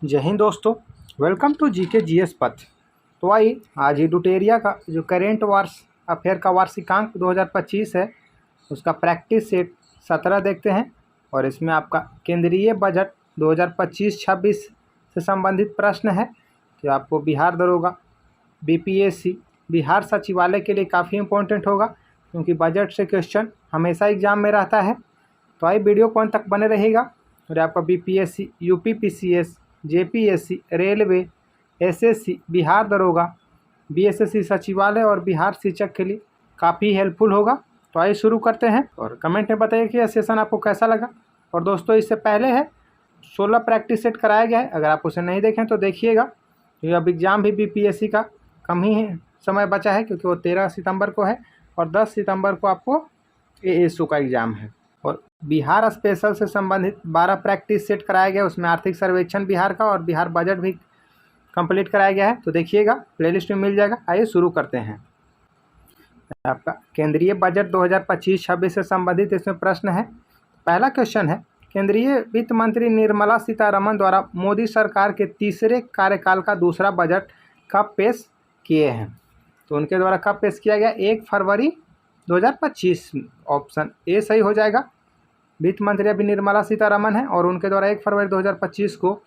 जय हिंद दोस्तों, welcome to GK GS पथ। तो आइए आज ही डुटेरिया का जो करेंट अफेयर का वार्षिकांक 2025 है उसका प्रैक्टिस सेट 17 देखते हैं। और इसमें आपका केंद्रीय बजट 2025-26 से संबंधित प्रश्न है जो आपको बिहार दरोगा, बीपीएससी, बिहार सचिवालय के लिए काफ़ी इम्पोर्टेंट होगा क्योंकि बजट से क्वेश्चन हमेशा एग्जाम में रहता है। तो आइए वीडियो कौन तक बने रहेगा और आपका BPSC, UPPCS, JPSC, railway, SSC, Bihar दरोगा, बीएसएससी सचिवालय और बिहार शिक्षक के लिए काफ़ी हेल्पफुल होगा। तो आइए शुरू करते हैं और कमेंट में बताइए कि यह सेशन आपको कैसा लगा। और दोस्तों इससे पहले है 16 प्रैक्टिस सेट कराया गया है, अगर आप उसे नहीं देखें तो देखिएगा क्योंकि अब एग्ज़ाम भी बीपीएससी का कम ही समय बचा है क्योंकि वो 13 सितंबर को है और 10 सितंबर को आपको एएसयू का एग्ज़ाम है। और बिहार स्पेशल से संबंधित 12 प्रैक्टिस सेट कराया गया, उसमें आर्थिक सर्वेक्षण बिहार का और बिहार बजट भी कंप्लीट कराया गया है। तो देखिएगा प्लेलिस्ट में मिल जाएगा। आइए शुरू करते हैं। आपका केंद्रीय बजट 2025-26 से संबंधित इसमें प्रश्न है। पहला क्वेश्चन है, केंद्रीय वित्त मंत्री निर्मला सीतारमण द्वारा मोदी सरकार के तीसरे कार्यकाल का दूसरा बजट कब पेश किए हैं। तो उनके द्वारा कब पेश किया गया? 1 फरवरी 2025। ऑप्शन ए सही हो जाएगा। वित्त मंत्री अभी निर्मला सीतारमण है और उनके द्वारा 1 फरवरी 2025 को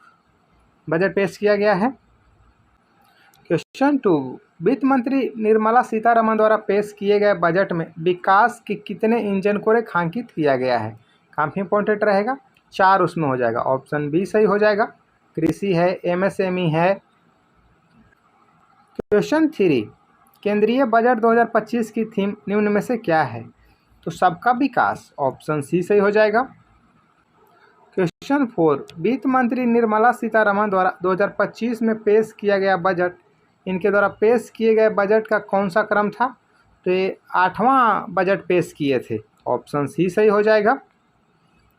बजट पेश किया गया है। क्वेश्चन 2, वित्त मंत्री निर्मला सीतारमण द्वारा पेश किए गए बजट में विकास के कितने इंजन को रेखांकित किया गया है? काफ़ी इंपॉर्टेंट रहेगा, 4 उसमें हो जाएगा। ऑप्शन बी सही हो जाएगा। कृषि है, एमएसएमई है। क्वेश्चन 3, केंद्रीय बजट 2025 की थीम निम्न में से क्या है? तो सबका विकास। ऑप्शन सी सही हो जाएगा। क्वेश्चन 4, वित्त मंत्री निर्मला सीतारमण द्वारा 2025 में पेश किया गया बजट, इनके द्वारा पेश किए गए बजट का कौन सा क्रम था? तो ये 8वां बजट पेश किए थे। ऑप्शन सी सही हो जाएगा।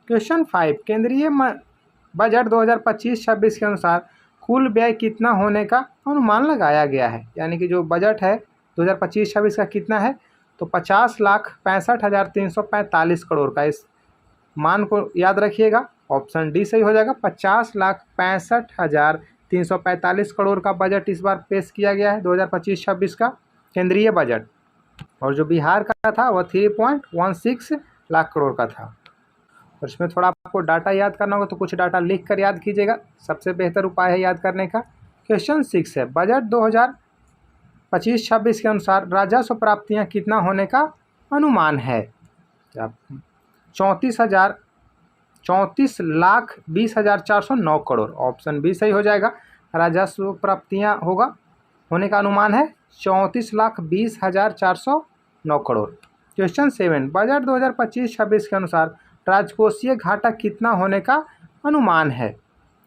क्वेश्चन 5, केंद्रीय बजट 2025-26 के अनुसार कुल व्यय कितना होने का अनुमान लगाया गया है? यानी कि जो बजट है 2025-26 का कितना है? तो 50,65,345 करोड़ का। इस मान को याद रखिएगा। ऑप्शन डी सही हो जाएगा। 50,65,345 करोड़ का बजट इस बार पेश किया गया है 2025-26 का केंद्रीय बजट। और जो बिहार का था वह 3.16 लाख करोड़ का था। और इसमें थोड़ा आपको डाटा याद करना होगा तो कुछ डाटा लिख कर याद कीजिएगा, सबसे बेहतर उपाय है याद करने का। क्वेश्चन 6 है, बजट 2025-26 के अनुसार राजस्व प्राप्तियां कितना होने का अनुमान है? 34,20,409 करोड़। ऑप्शन बी सही हो जाएगा। राजस्व प्राप्तियां होने का अनुमान है 34,20,409 करोड़। क्वेश्चन 7, बजट 2025-26 के अनुसार राजकोषीय घाटा कितना होने का अनुमान है?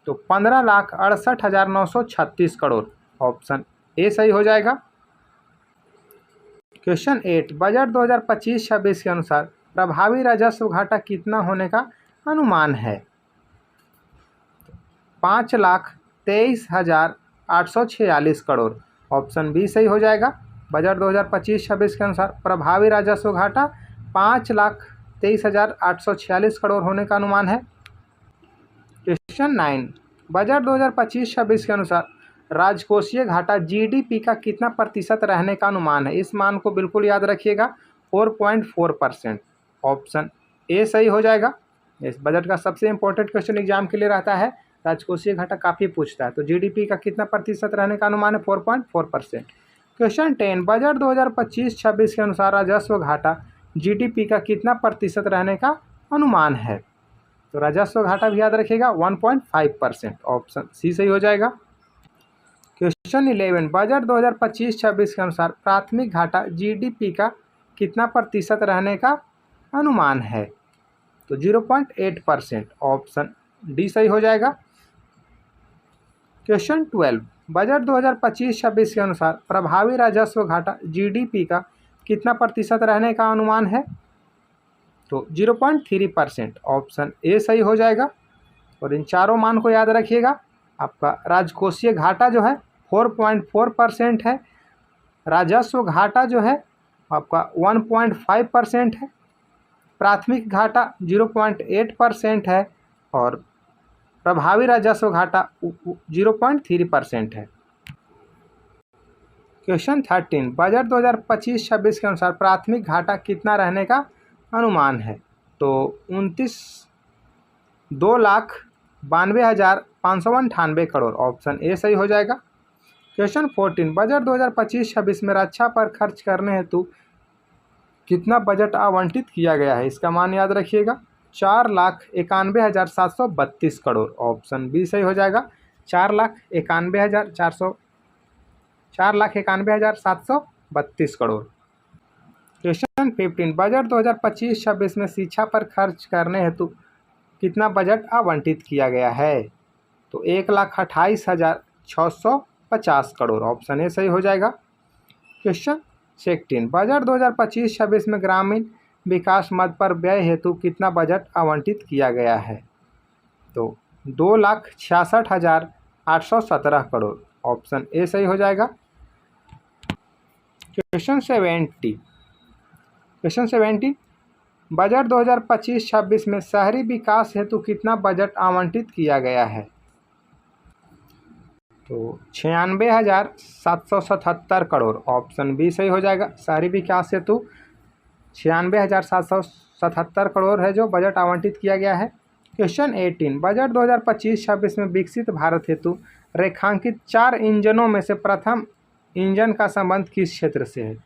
तो 15,68,936 करोड़। ऑप्शन ए सही हो जाएगा। क्वेश्चन 8, बजट 2025-26 के अनुसार प्रभावी राजस्व घाटा कितना होने का अनुमान है? 5,23,846 करोड़। ऑप्शन बी सही हो जाएगा। बजट 2025-26 के अनुसार प्रभावी राजस्व घाटा 5,23,846 करोड़ होने का अनुमान है। क्वेश्चन 9, बजट 2025-26 के अनुसार राजकोषीय घाटा जीडीपी का कितना प्रतिशत रहने का अनुमान है? इस मान को बिल्कुल याद रखिएगा, 4.4%। ऑप्शन ए सही हो जाएगा। इस बजट का सबसे इंपॉर्टेंट क्वेश्चन एग्जाम के लिए रहता है, राजकोषीय घाटा काफ़ी पूछता है। तो जीडीपी का कितना प्रतिशत रहने का अनुमान है? 4.4%। क्वेश्चन 10, बजट 2025-26 के अनुसार राजस्व घाटा जीडीपी का कितना प्रतिशत रहने का अनुमान है? तो राजस्व घाटा भी याद रखिएगा, 1.5%। ऑप्शन सी सही हो जाएगा। क्वेश्चन 11, बजट 2025-26 के अनुसार प्राथमिक घाटा जीडीपी का कितना प्रतिशत रहने का अनुमान है? तो 0.8%। ऑप्शन डी सही हो जाएगा। क्वेश्चन 12, बजट 2025-26 के अनुसार प्रभावी राजस्व घाटा जीडीपी का कितना प्रतिशत रहने का अनुमान है? तो 0.3%। ऑप्शन ए सही हो जाएगा। और इन चारों मान को याद रखिएगा। आपका राजकोषीय घाटा जो है 4.4% है, राजस्व घाटा जो है आपका 1.5% है, प्राथमिक घाटा 0.8% है और प्रभावी राजस्व घाटा 0.3% है। क्वेश्चन 13, बजट 2025-26 के अनुसार प्राथमिक घाटा कितना रहने का अनुमान है? तो 2,92,598 करोड़, ऑप्शन ए सही हो जाएगा। क्वेश्चन 14, बजट 2025-26 में रक्षा पर खर्च करने हेतु कितना बजट आवंटित किया गया है? इसका मान याद रखिएगा, 4,91,732 करोड़, ऑप्शन बी सही हो जाएगा। 4,91,732 करोड़। क्वेश्चन 15, बजट 2025-26 में शिक्षा पर खर्च करने हेतु कितना बजट आवंटित किया गया है? तो 1,28,650 करोड़, ऑप्शन ए सही हो जाएगा। क्वेश्चन 16, बजट 2025-26 में ग्रामीण विकास मद पर व्यय हेतु कितना बजट आवंटित किया गया है? तो 2,66,817 करोड़, ऑप्शन ए सही हो जाएगा। क्वेश्चन 70, बजट 2025-26 में शहरी विकास हेतु कितना बजट आवंटित किया गया है? तो 96,777 करोड़, ऑप्शन बी सही हो जाएगा। शहरी विकास हेतु 96,777 करोड़ है जो बजट आवंटित किया गया है। क्वेश्चन 18, बजट 2025-26 में विकसित भारत हेतु रेखांकित 4 इंजनों में से प्रथम इंजन का संबंध किस क्षेत्र से है?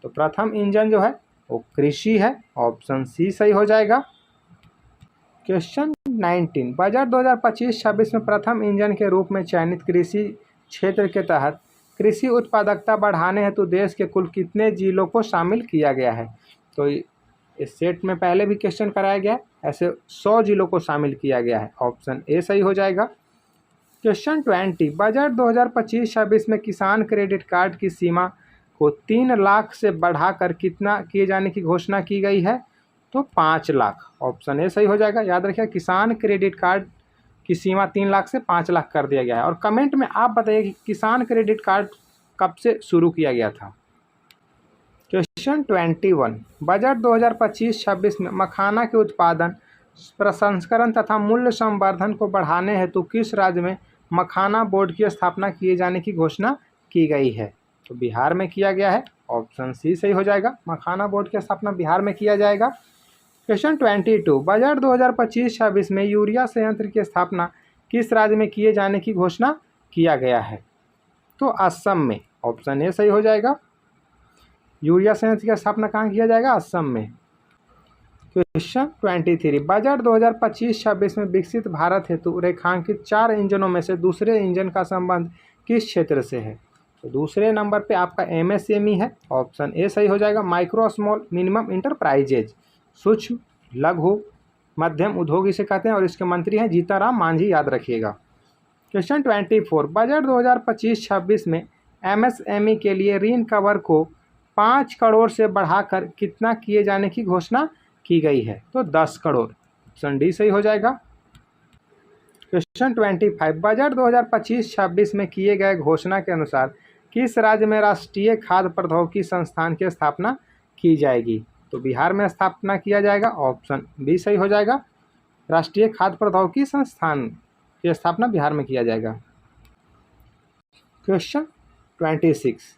तो प्रथम इंजन जो है वो कृषि है, ऑप्शन सी सही हो जाएगा। क्वेश्चन 19, बजट 2025-26 में प्रथम इंजन के रूप में चयनित कृषि क्षेत्र के तहत कृषि उत्पादकता बढ़ाने हेतु देश के कुल कितने जिलों को शामिल किया गया है? तो इस सेट में पहले भी क्वेश्चन कराया गया है, ऐसे 100 जिलों को शामिल किया गया है, ऑप्शन ए सही हो जाएगा। क्वेश्चन 20, बजट 2025-26 में किसान क्रेडिट कार्ड की सीमा को 3 लाख से बढ़ाकर कितना किए जाने की घोषणा की गई है? तो 5 लाख, ऑप्शन ए सही हो जाएगा। याद रखिए, किसान क्रेडिट कार्ड की सीमा 3 लाख से 5 लाख कर दिया गया है। और कमेंट में आप बताइए कि किसान क्रेडिट कार्ड कब से शुरू किया गया था? क्वेश्चन 21, बजट 2025-26 में मखाना के उत्पादन, प्रसंस्करण तथा मूल्य संवर्धन को बढ़ाने हेतु किस राज्य में मखाना बोर्ड की स्थापना किए जाने की घोषणा की गई है? तो बिहार में किया गया है, ऑप्शन सी सही हो जाएगा। मखाना बोर्ड की स्थापना बिहार में किया जाएगा। क्वेश्चन 22, बजट 2025-26 में यूरिया संयंत्र की स्थापना किस राज्य में किए जाने की घोषणा किया गया है? तो असम में, ऑप्शन ए सही हो जाएगा। यूरिया संयंत्र की स्थापना कहाँ किया जाएगा? असम में। क्वेश्चन 23, बजट 2025-26 में विकसित भारत हेतु रेखांकित 4 इंजनों में से दूसरे इंजन का संबंध किस क्षेत्र से है? तो दूसरे नंबर पे आपका एमएसएमई है, ऑप्शन ए सही हो जाएगा। माइक्रो स्मॉल मिनिमम इंटरप्राइजेज, सूक्ष्म लघु मध्यम उद्योग इसे कहते हैं, और इसके मंत्री हैं जीताराम मांझी, याद रखिएगा। क्वेश्चन 24, बजट 2025-26 में एमएसएमई के लिए ऋण कवर को 5 करोड़ से बढ़ाकर कितना किए जाने की घोषणा की गई है? तो 10 करोड़, ऑप्शन डी सही हो जाएगा। क्वेश्चन 25, बजट 2025-26 में किए गए घोषणा के अनुसार किस राज्य में राष्ट्रीय खाद्य प्रौद्योगिकी संस्थान की स्थापना की जाएगी? तो बिहार में स्थापना किया जाएगा, ऑप्शन बी सही हो जाएगा। राष्ट्रीय खाद्य प्रौद्योगिकी संस्थान की स्थापना बिहार में किया जाएगा। क्वेश्चन 26,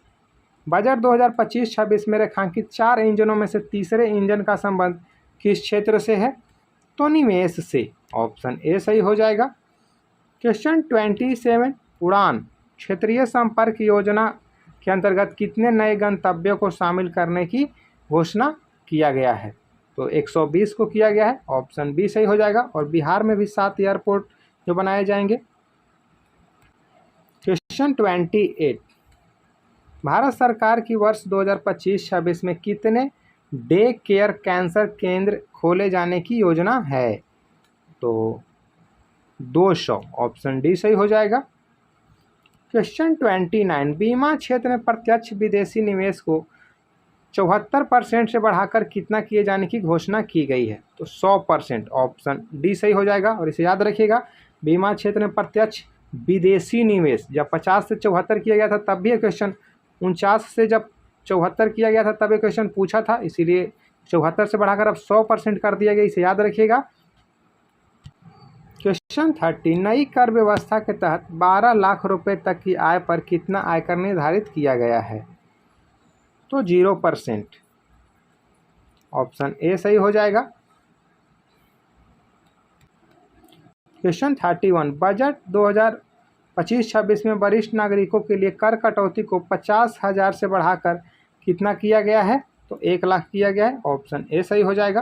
बजट 2025-26 में रेखांकित 4 इंजनों में से तीसरे इंजन का संबंध किस क्षेत्र से है? तो निवेश से, ऑप्शन ए सही हो जाएगा। क्वेश्चन 27, उड़ान क्षेत्रीय संपर्क योजना के अंतर्गत कितने नए गंतव्यों को शामिल करने की घोषणा किया गया है? तो 120 को किया गया है, ऑप्शन बी सही हो जाएगा। और बिहार में भी 7 एयरपोर्ट जो बनाए जाएंगे। क्वेश्चन 28, भारत सरकार की वर्ष 2025-26 में कितने डे केयर कैंसर केंद्र खोले जाने की योजना है? तो 200, ऑप्शन डी सही हो जाएगा। क्वेश्चन 29, बीमा क्षेत्र में प्रत्यक्ष विदेशी निवेश को 74% से बढ़ाकर कितना किए जाने की घोषणा की गई है? तो 100%, ऑप्शन डी सही हो जाएगा। और इसे याद रखिएगा, बीमा क्षेत्र में प्रत्यक्ष विदेशी निवेश जब 50 से 74 किया गया था तब भी क्वेश्चन, 49 से जब 74 किया गया था तब ये क्वेश्चन पूछा था, इसीलिए 74 से बढ़ाकर अब 100% कर दिया गया, इसे याद रखिएगा। क्वेश्चन 30, नई कर व्यवस्था के तहत 12 लाख रुपए तक की आय पर कितना आयकर निर्धारित किया गया है? तो 0%। ऑप्शन ए सही हो जाएगा। क्वेश्चन 31, बजट 2025-26 में वरिष्ठ नागरिकों के लिए कर कटौती को 50,000 से बढ़ाकर कितना किया गया है? तो 1 लाख किया गया है। ऑप्शन ए सही हो जाएगा।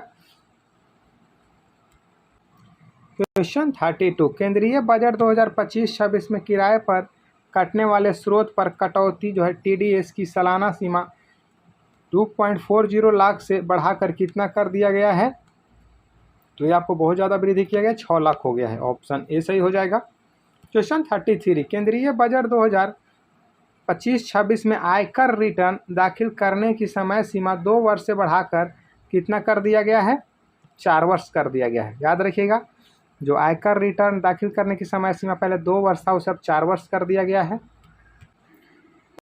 क्वेश्चन 32, केंद्रीय बजट 2025-26 में किराए पर कटने वाले स्रोत पर कटौती जो है टीडीएस की सालाना सीमा 2.40 लाख से बढ़ाकर कितना कर दिया गया है? तो ये आपको बहुत ज़्यादा वृद्धि किया गया, 6 लाख हो गया है। ऑप्शन ए सही हो जाएगा। क्वेश्चन 33, केंद्रीय बजट 2025-26 में आयकर रिटर्न दाखिल करने की समय सीमा 2 वर्ष से बढ़ाकर कितना कर दिया गया है? 4 वर्ष कर दिया गया है। याद रखिएगा, जो आयकर रिटर्न दाखिल करने की समय सीमा पहले 2 वर्ष था, उसे अब 4 वर्ष कर दिया गया है।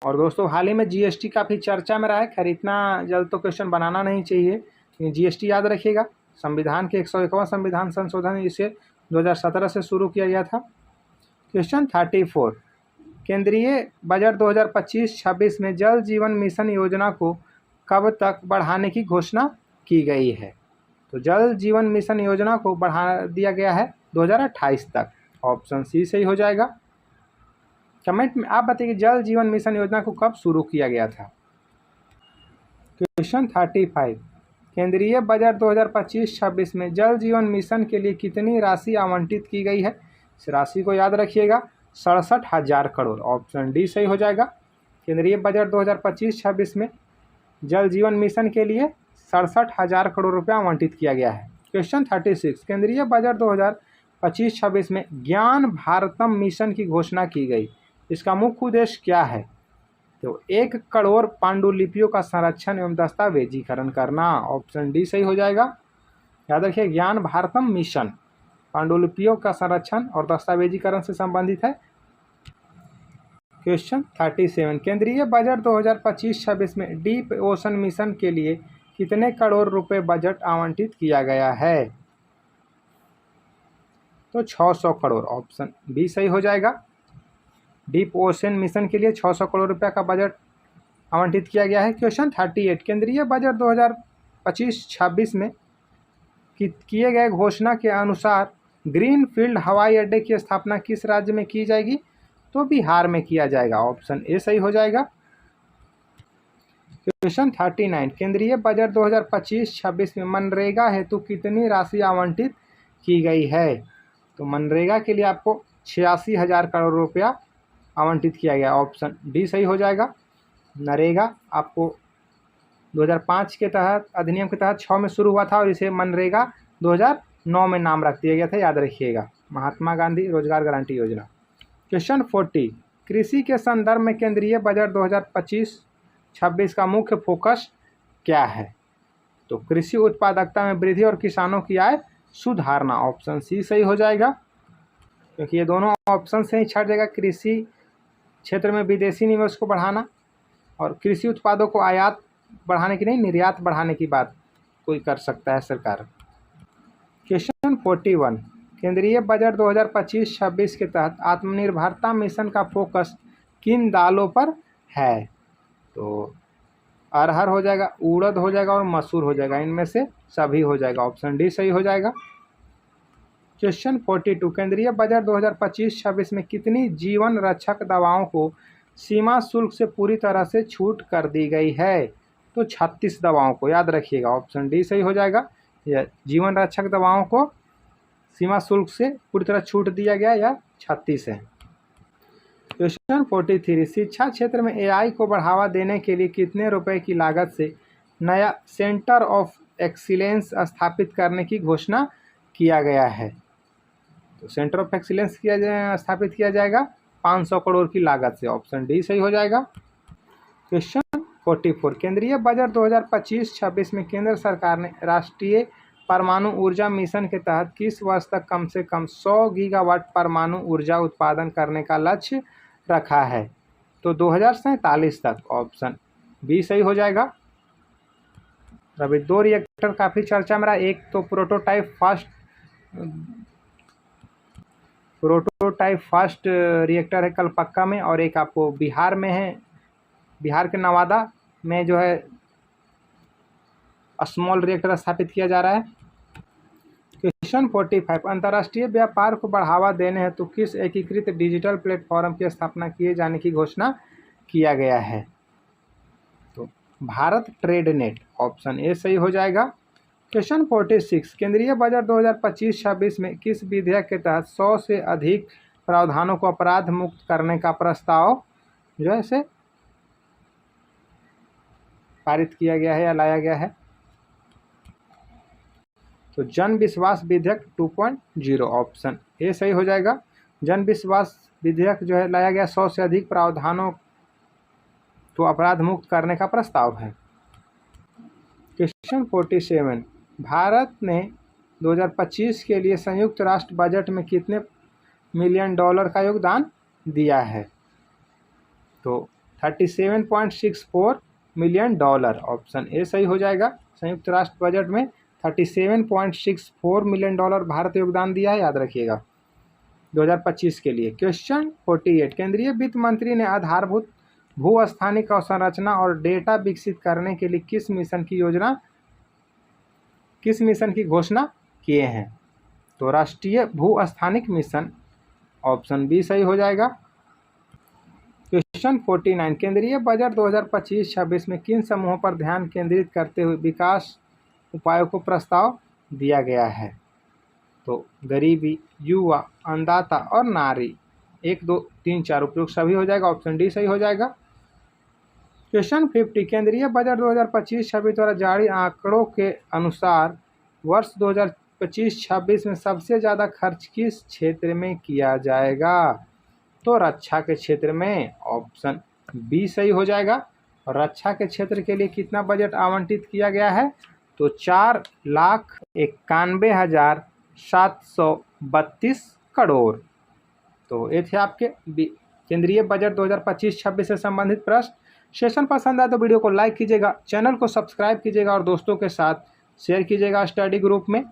और दोस्तों, हाल ही में जीएसटी काफ़ी चर्चा में रहा है। खैर इतना जल्द तो क्वेश्चन बनाना नहीं चाहिए। जीएसटी याद रखिएगा, संविधान के 101वां संविधान संशोधन इसे 2017 से शुरू किया गया था। क्वेश्चन 34, केंद्रीय बजट 2025-26 में जल जीवन मिशन योजना को कब तक बढ़ाने की घोषणा की गई है? तो जल जीवन मिशन योजना को बढ़ा दिया गया है 2028 तक। ऑप्शन सी सही हो जाएगा। कमेंट में आप बताइए जल जीवन मिशन योजना को कब शुरू किया गया था? क्वेश्चन 35, केंद्रीय बजट 2025-26 में जल जीवन मिशन के लिए कितनी राशि आवंटित की गई है? इस राशि को याद रखिएगा, 67,000 करोड़। ऑप्शन डी सही हो जाएगा। केंद्रीय बजट 2025-26 में जल जीवन मिशन के लिए 67,000 करोड़ रुपया आवंटित किया गया है। क्वेश्चन 36, केंद्रीय बजट 2025-26 में ज्ञान भारतम मिशन की घोषणा की गई। इसका मुख्य उद्देश्य क्या है? तो 1 करोड़ पांडुलिपियों का संरक्षण एवं दस्तावेजीकरण करना। ऑप्शन डी सही हो जाएगा। याद रखिए, ज्ञान भारतम मिशन पांडुलिपियों का संरक्षण और दस्तावेजीकरण से संबंधित है। क्वेश्चन 37, केंद्रीय बजट 2025-26 में डीप ओशन मिशन के लिए कितने करोड़ रुपए बजट आवंटित किया गया है? तो 600 करोड़। ऑप्शन बी सही हो जाएगा। डीप ओशन मिशन के लिए 600 करोड़ रुपया का बजट आवंटित किया गया है। क्वेश्चन 38, केंद्रीय बजट 2025-26 में किए गए घोषणा के अनुसार ग्रीनफील्ड हवाई अड्डे की स्थापना किस राज्य में की जाएगी? तो बिहार में किया जाएगा। ऑप्शन ए सही हो जाएगा। क्वेश्चन 39, केंद्रीय बजट 2025-26 में मनरेगा हेतु कितनी राशि आवंटित की गई है? तो मनरेगा के लिए आपको 86,000 करोड़ रुपया आवंटित किया गया। ऑप्शन डी सही हो जाएगा। नरेगा आपको 2005 के तहत अधिनियम के तहत 6 में शुरू हुआ था और इसे मनरेगा 2009 में नाम रख दिया गया था। याद रखिएगा, महात्मा गांधी रोजगार गारंटी योजना। क्वेश्चन 40, कृषि के संदर्भ में केंद्रीय बजट 2025-26 का मुख्य फोकस क्या है? तो कृषि उत्पादकता में वृद्धि और किसानों की आय सुधारना। ऑप्शन सी सही हो जाएगा, क्योंकि ये दोनों ऑप्शन से ही छट जाएगा। कृषि क्षेत्र में विदेशी निवेश को बढ़ाना और कृषि उत्पादों को आयात बढ़ाने की नहीं, निर्यात बढ़ाने की बात कोई कर सकता है सरकार। क्वेश्चन 41, केंद्रीय बजट 2025-26 के तहत आत्मनिर्भरता मिशन का फोकस किन दालों पर है? तो अरहर हो जाएगा, उड़द हो जाएगा और मसूर हो जाएगा। इनमें से सभी हो जाएगा। ऑप्शन डी सही हो जाएगा। क्वेश्चन 42, केंद्रीय बजट 2025-26 में कितनी जीवन रक्षक दवाओं को सीमा शुल्क से पूरी तरह से छूट कर दी गई है? तो 36 दवाओं को। याद रखिएगा, ऑप्शन डी सही हो जाएगा। यह जीवन रक्षक दवाओं को सीमा शुल्क से पूरी तरह छूट दिया गया, या 36 है। क्वेश्चन 43, शिक्षा क्षेत्र में एआई को बढ़ावा देने के लिए कितने रुपए की लागत से नया सेंटर ऑफ एक्सीलेंस स्थापित करने की घोषणा किया गया है? तो सेंटर ऑफ एक्सीलेंस स्थापित किया जाएगा 500 करोड़ की लागत से। ऑप्शन डी सही हो जाएगा। क्वेश्चन 44, केंद्रीय बजट 2025-26 में केंद्र सरकार ने राष्ट्रीय परमाणु ऊर्जा मिशन के तहत किस वर्ष तक कम से कम 100 गीगावाट परमाणु ऊर्जा उत्पादन करने का लक्ष्य रखा है? तो 2047 तक। ऑप्शन बी सही हो जाएगा। अभी 2 रिएक्टर काफ़ी चर्चा में रहा। एक तो prototype first prototype first reactor है कलपक्का में, और एक आपको बिहार में है, बिहार के नवादा में जो है स्मॉल रिएक्टर स्थापित किया जा रहा है। क्वेश्चन 45, अंतर्राष्ट्रीय व्यापार को बढ़ावा देने हेतु किस एकीकृत डिजिटल प्लेटफॉर्म की स्थापना किए जाने की घोषणा किया गया है? तो Bharat trade net, option A सही हो जाएगा। क्वेश्चन 46, केंद्रीय बजट 2025-26 में किस विधेयक के तहत 100 से अधिक प्रावधानों को अपराध मुक्त करने का प्रस्ताव जो है इसे पारित किया गया है या लाया गया है? तो जन विश्वास विधेयक 2.0, ऑप्शन ए सही हो जाएगा। जन विश्वास विधेयक जो है लाया गया 100 से अधिक प्रावधानों को अपराध मुक्त करने का प्रस्ताव है। क्वेश्चन 47, भारत ने 2025 के लिए संयुक्त राष्ट्र बजट में कितने मिलियन डॉलर का योगदान दिया है? तो 37.64 मिलियन डॉलर, ऑप्शन ए सही हो जाएगा। संयुक्त राष्ट्र बजट में 37.64 मिलियन डॉलर भारत योगदान दिया है, याद रखिएगा 2025 के लिए। क्वेश्चन 48, केंद्रीय वित्त मंत्री ने आधारभूत भू-स्थानिक अवसंरचना और डेटा विकसित करने के लिए किस मिशन की घोषणा किए हैं? तो राष्ट्रीय भू-स्थानिक मिशन, ऑप्शन बी सही हो जाएगा। क्वेश्चन 49, केंद्रीय बजट 2025-26 में किन समूहों पर ध्यान केंद्रित करते हुए विकास उपायों को प्रस्ताव दिया गया है? तो गरीबी, युवा, अन्नदाता और नारी, 1, 2, 3, 4 उपयुक्त सभी हो जाएगा, ऑप्शन डी सही हो जाएगा। क्वेश्चन 50, केंद्रीय बजट 2025-26 द्वारा जारी आंकड़ों के अनुसार वर्ष 2025-26 में सबसे ज़्यादा खर्च किस क्षेत्र में किया जाएगा? तो रक्षा के क्षेत्र में, ऑप्शन बी सही हो जाएगा। और रक्षा के क्षेत्र के लिए कितना बजट आवंटित किया गया है? तो 4,91,732 करोड़। तो ये थे आपके केंद्रीय बजट 2025-26 से संबंधित प्रश्न। सेशन पसंद आए तो वीडियो को लाइक कीजिएगा, चैनल को सब्सक्राइब कीजिएगा और दोस्तों के साथ शेयर कीजिएगा स्टडी ग्रुप में।